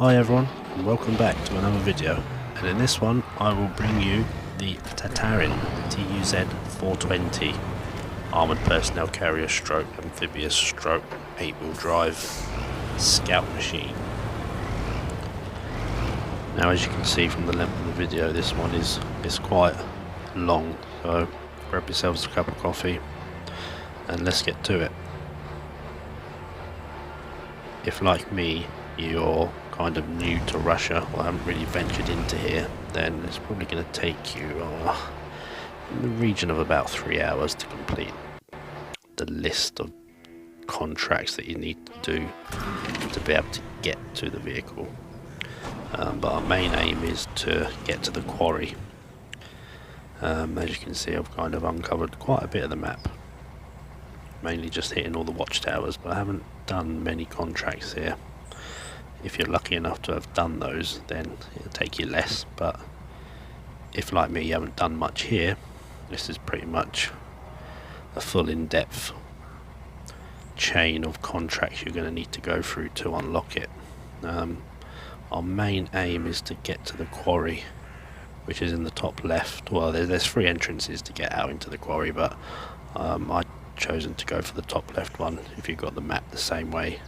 Hi everyone, and welcome back to another video, and in this one I will bring you the TATARIN TUZ-420 Armoured Personnel Carrier stroke Amphibious stroke 8-wheel drive scout machine. Now, as you can see from the length of the video, this one is quite long, so grab yourselves a cup of coffee and let's get to it. If, like me, you're kind of new to Russia or haven't really ventured into here, then it's probably going to take you in the region of about 3 hours to complete the list of contracts that you need to do to be able to get to the vehicle. But our main aim is to get to the quarry. As you can see, I've kind of uncovered quite a bit of the map, mainly just hitting all the watchtowers, but I haven't done many contracts here. If you're lucky enough to have done those, then it'll take you less, but if, like me, you haven't done much here, this is pretty much a full in-depth chain of contracts you're going to need to go through to unlock it. Our main aim is to get to the quarry, which is in the top left. Well, there's 3 entrances to get out into the quarry, but I've chosen to go for the top left one. If you've got the map the same way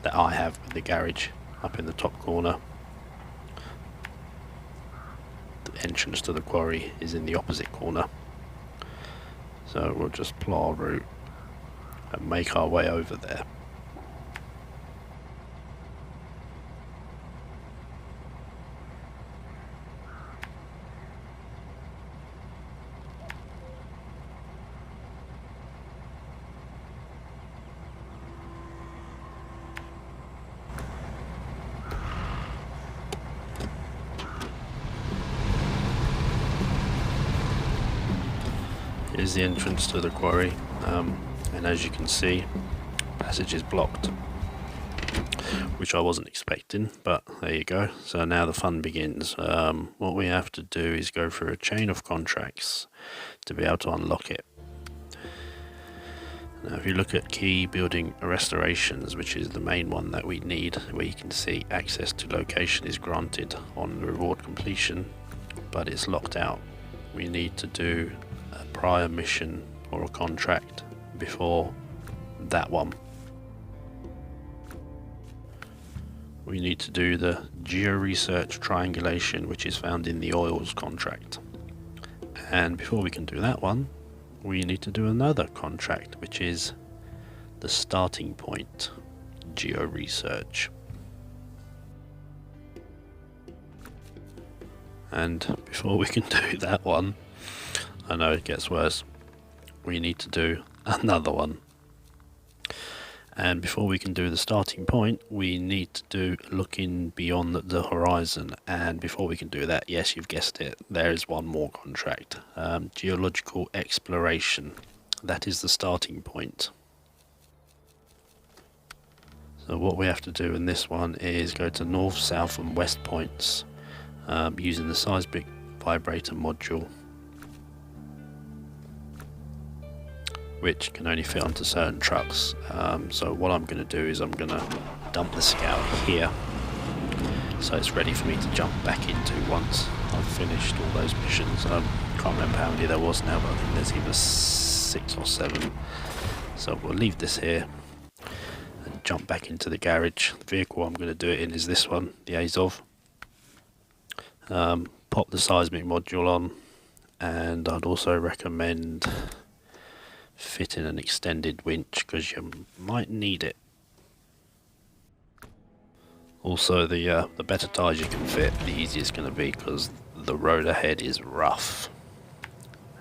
that I have, with the garage up in the top corner, the entrance to the quarry is in the opposite corner. So we'll just plow our route and make our way over there. Here's the entrance to the quarry, and as you can see, passage is blocked, which I wasn't expecting, but there you go. So now the fun begins. What we have to do is go through a chain of contracts to be able to unlock it. Now, if you look at key building restorations, which is the main one that we need, where you can see access to location is granted on reward completion, but it's locked out. We need to do a prior mission or a contract before that one. We need to do the geo-research triangulation, which is found in the oils contract, and before we can do that one, we need to do another contract, which is the starting point geo-research. And before we can do that one, I know it gets worse, we need to do another one. And before we can do the starting point, we need to do looking beyond the horizon. And before we can do that, yes, you've guessed it, there is one more contract. Geological Exploration. That is the starting point. So what we have to do in this one is go to north, south and west points using the Seismic Module, which can only fit onto certain trucks. So what I'm going to do is I'm going to dump the scout here, so it's ready for me to jump back into once I've finished all those missions. I can't remember how many there was now, but I think there's either 6 or 7. So we'll leave this here and jump back into the garage. The vehicle I'm going to do it in is this one, the Azov. Pop the Seismic Module on, and I'd also recommend fitting an extended winch because you might need it. Also, the better tyres you can fit, the easier it's going to be, because the road ahead is rough,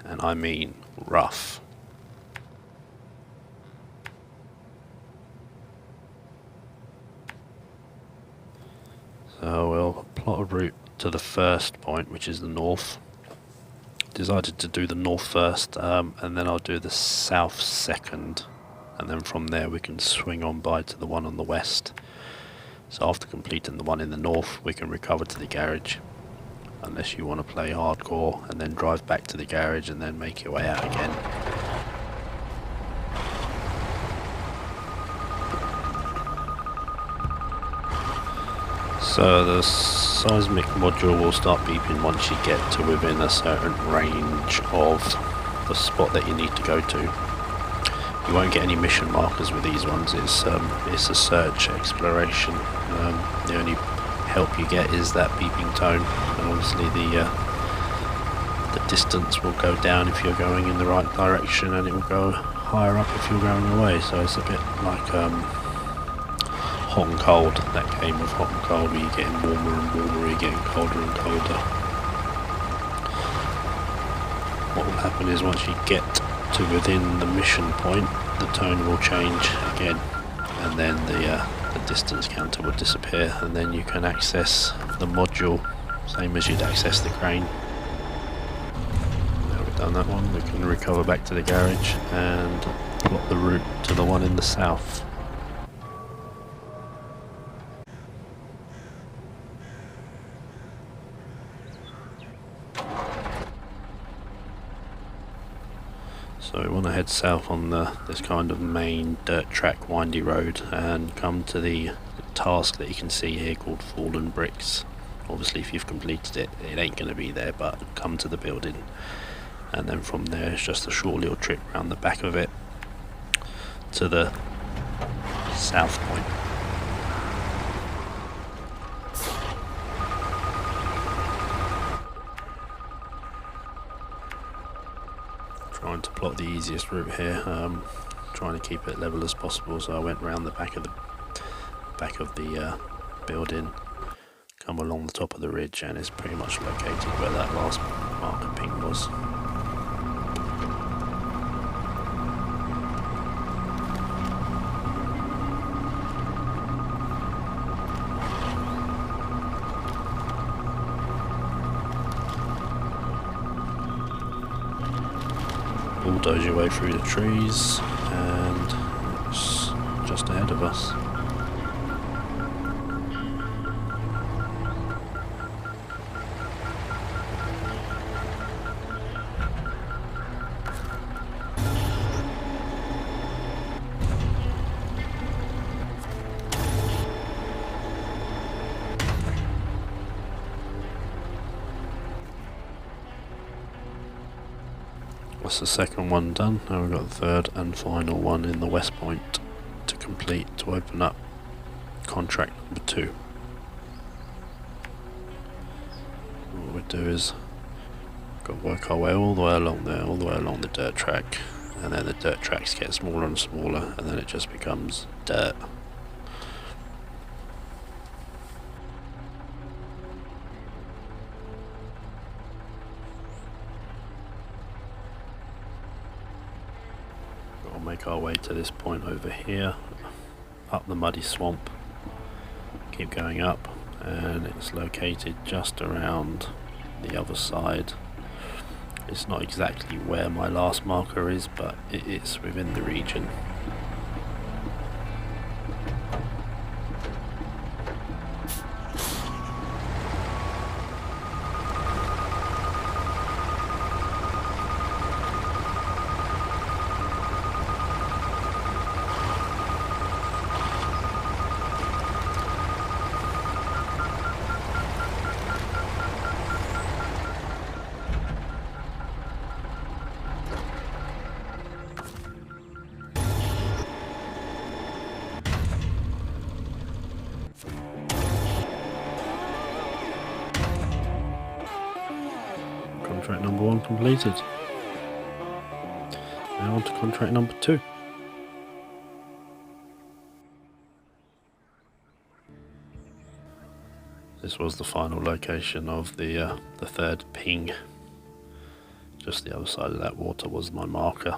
and I mean rough. So we'll plot a route to the first point, which is the north. Decided to do the north first, and then I'll do the south second, and then from there we can swing on by to the one on the west. So after completing the one in the north, we can recover to the garage, unless you want to play hardcore and then drive back to the garage and then make your way out again. So the seismic module will start beeping once you get to within a certain range of the spot that you need to go to. You won't get any mission markers with these ones. It's a search exploration. The only help you get is that beeping tone, and obviously the distance will go down if you're going in the right direction, and it will go higher up if you're going away. So it's a bit like hot and cold, that game of hot and cold, where you're getting warmer and warmer, you're getting colder and colder. What will happen is once you get to within the mission point, the tone will change again, and then the distance counter will disappear, and then you can access the module same as you'd access the crane. Now we've done that one, we can recover back to the garage and plot the route to the one in the south. So we want to head south on this kind of main dirt track windy road and come to the task that you can see here called Fallen Bricks. Obviously if you've completed it, it ain't going to be there, but come to the building, and then from there it's just a short little trip around the back of it to the south point. Trying to plot the easiest route here, trying to keep it level as possible, so I went round the back of the building, come along the top of the ridge, and it's pretty much located where that last marker ping was. Bulldoze your way through the trees, and it's just ahead of us. That's the second one done. Now we've got the third and final one in the west point to complete, to open up contract number 2. What we do is got to work our way all the way along there, all the way along the dirt track, and then the dirt tracks get smaller and smaller, and then it just becomes dirt. Make our way to this point over here, up the muddy swamp, keep going up, and it's located just around the other side. It's not exactly where my last marker is, but it's within the region. Contract number 1 completed. Now on to contract number 2. This was the final location of the third ping. Just the other side of that water was my marker.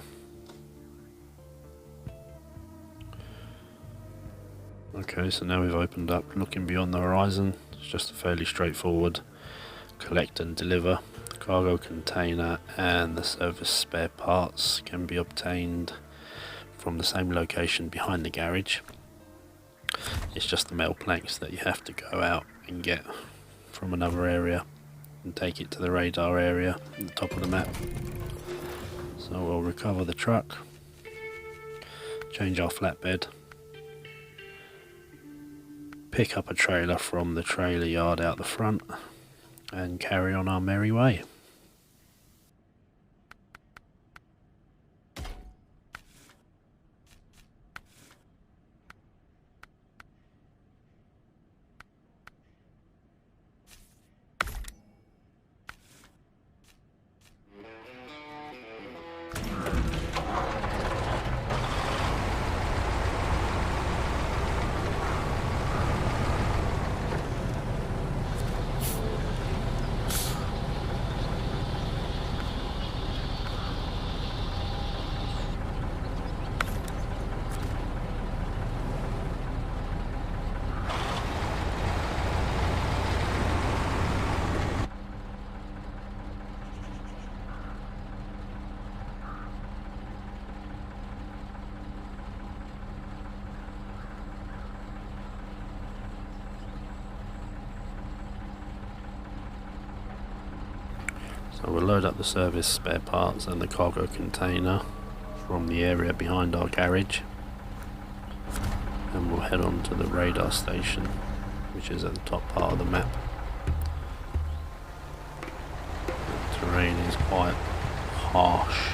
Okay, so now we've opened up, looking beyond the horizon. It's just a fairly straightforward collect and deliver. The cargo container and the service spare parts can be obtained from the same location behind the garage. It's just the metal planks that you have to go out and get from another area and take it to the radar area at the top of the map. So we'll recover the truck, change our flatbed, pick up a trailer from the trailer yard out the front and carry on our merry way. So we'll load up the service spare parts and the cargo container from the area behind our garage, and we'll head on to the radar station, which is at the top part of the map. The terrain is quite harsh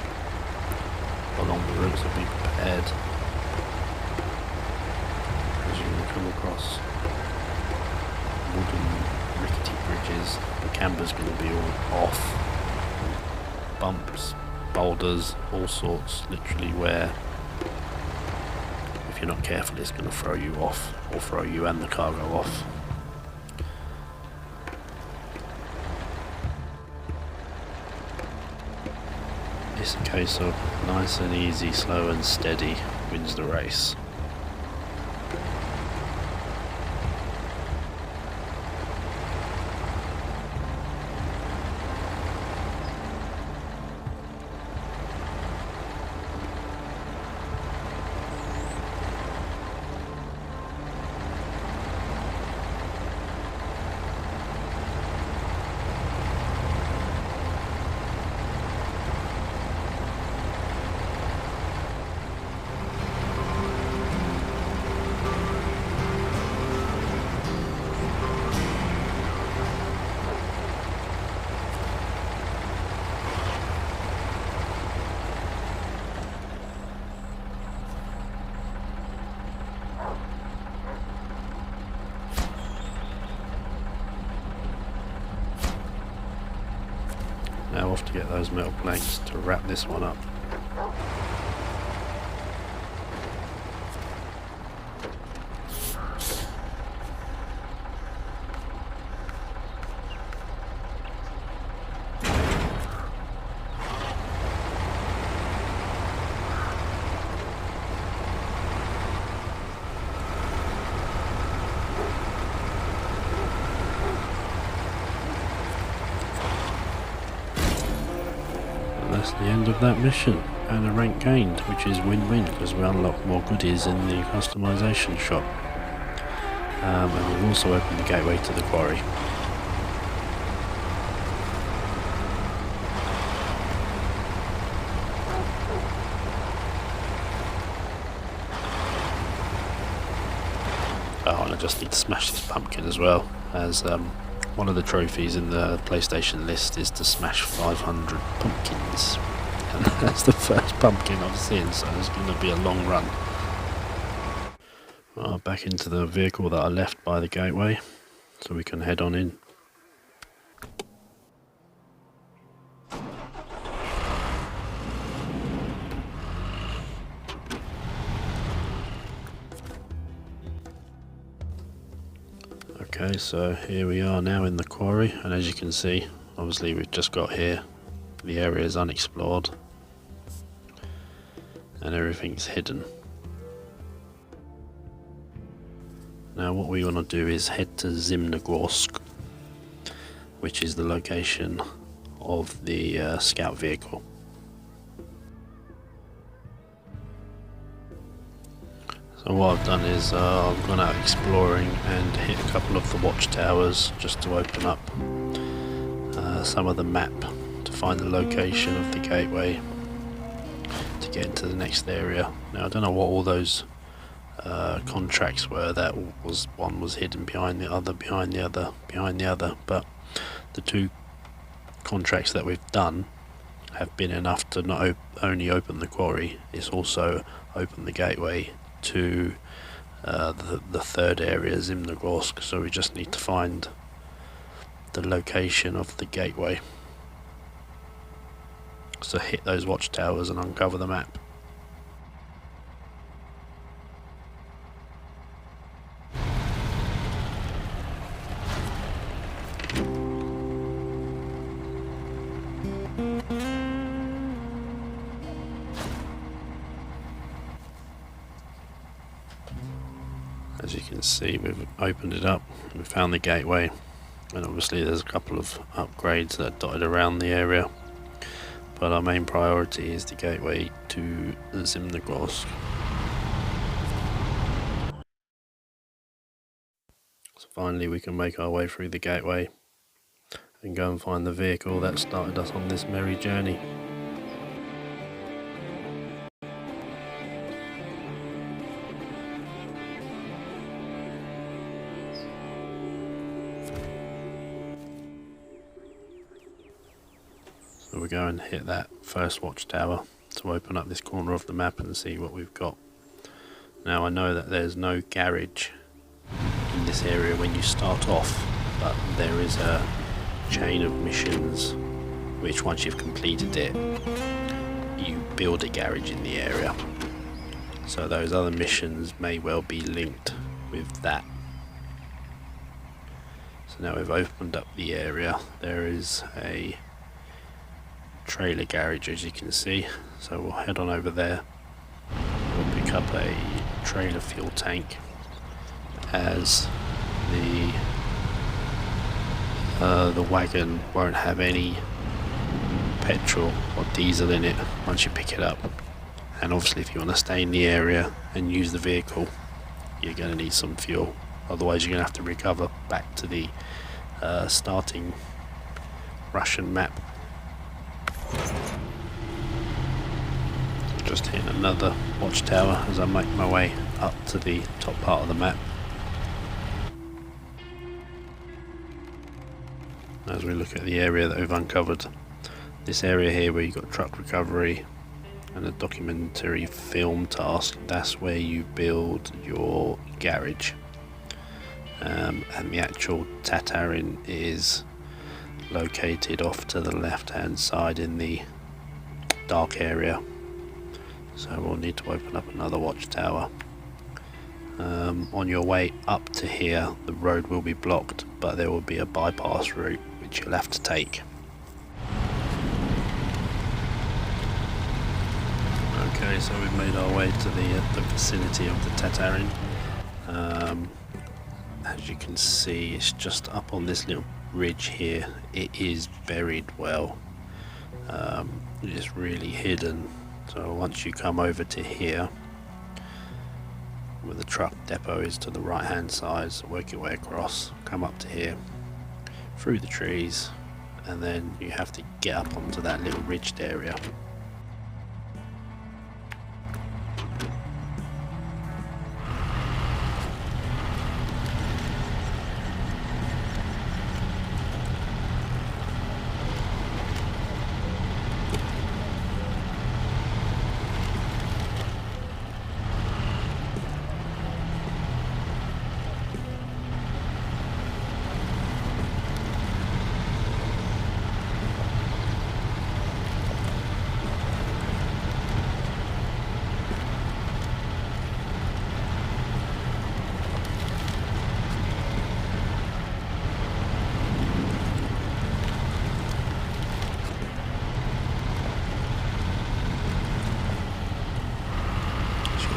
along the routes that we prepared, as you will come across wooden rickety bridges. The camber's going to be all off. Bumps, boulders, all sorts, literally, where if you're not careful it's going to throw you off, or throw you and the cargo off. It's a case of nice and easy, slow and steady wins the race. Now off to get those metal planks to wrap this one up. That's the end of that mission, and a rank gained, which is win-win because we unlock more goodies in the customization shop, and we've also opened the gateway to the quarry. Oh, and I just need to smash this pumpkin as well, as one of the trophies in the PlayStation list is to smash 500 pumpkins, and that's the first pumpkin I've seen, so it's going to be a long run. Well, back into the vehicle that I left by the gateway, so we can head on in. Okay, so here we are now in the quarry, and as you can see, obviously we've just got here, the area is unexplored and everything's hidden. Now what we want to do is head to Zimnogorsk, which is the location of the scout vehicle. So what I've done is I've gone out exploring and hit a couple of the watchtowers just to open up some of the map to find the location of the gateway to get into the next area. Now I don't know what all those contracts were that was one was hidden behind the other, behind the other, behind the other, but the two contracts that we've done have been enough to not only open the quarry, it's also opened the gateway to the third area, Zimnogorsk, so we just need to find the location of the gateway. So hit those watchtowers and uncover the map. As you can see, we've opened it up, we found the gateway, and obviously there's a couple of upgrades that are dotted around the area, but our main priority is the gateway to Zimnogorsk. So finally we can make our way through the gateway and go and find the vehicle that started us on this merry journey. So we'll go and hit that first watchtower to open up this corner of the map and see what we've got. Now I know that there's no garage in this area when you start off, but there is a chain of missions which once you've completed it, you build a garage in the area. So those other missions may well be linked with that. So now we've opened up the area, there is a trailer garage as you can see, so we'll head on over there. We'll pick up a trailer fuel tank as the wagon won't have any petrol or diesel in it once you pick it up, and obviously if you want to stay in the area and use the vehicle you're going to need some fuel, otherwise you're going to have to recover back to the starting Russian map. Just hitting another watchtower as I make my way up to the top part of the map. As we look at the area that we've uncovered, this area here where you've got truck recovery and a documentary film task, that's where you build your garage, and the actual TATARIN is located off to the left hand side in the dark area, so we'll need to open up another watchtower. On your way up to here the road will be blocked, but there will be a bypass route which you'll have to take. Okay, so we've made our way to the vicinity of the TATARIN. As you can see, it's just up on this little ridge here. It is buried well. It is really hidden. So once you come over to here, where the truck depot is to the right hand side, so work your way across, come up to here, through the trees, and then you have to get up onto that little ridged area.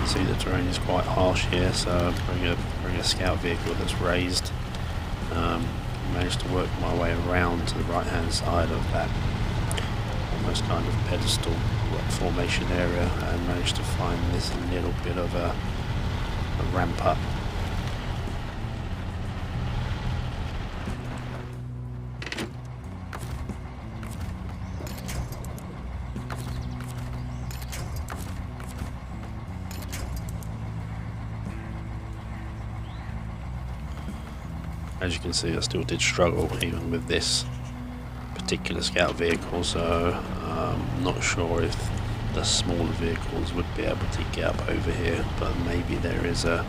See, the terrain is quite harsh here, so bring a scout vehicle that's raised. Managed to work my way around to the right hand side of that almost kind of pedestal rock formation area, and managed to find this little bit of a ramp up. As you can see, I still did struggle even with this particular scout vehicle, so I'm not sure if the smaller vehicles would be able to get up over here, but maybe there is a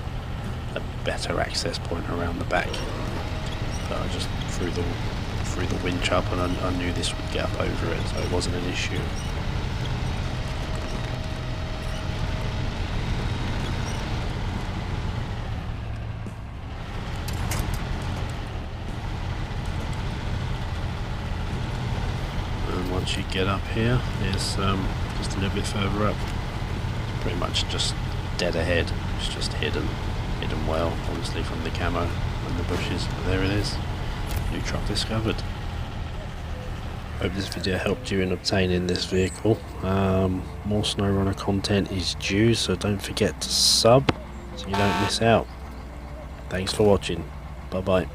better access point around the back. But I just threw the winch up, and I knew this would get up over it, so it wasn't an issue. And once you get up here, it's just a little bit further up. It's pretty much just dead ahead. It's just hidden well, obviously from the camo and the bushes. But there it is. New truck discovered. Hope this video helped you in obtaining this vehicle. More SNOWRUNNER content is due, so don't forget to sub so you don't miss out. Thanks for watching. Bye bye.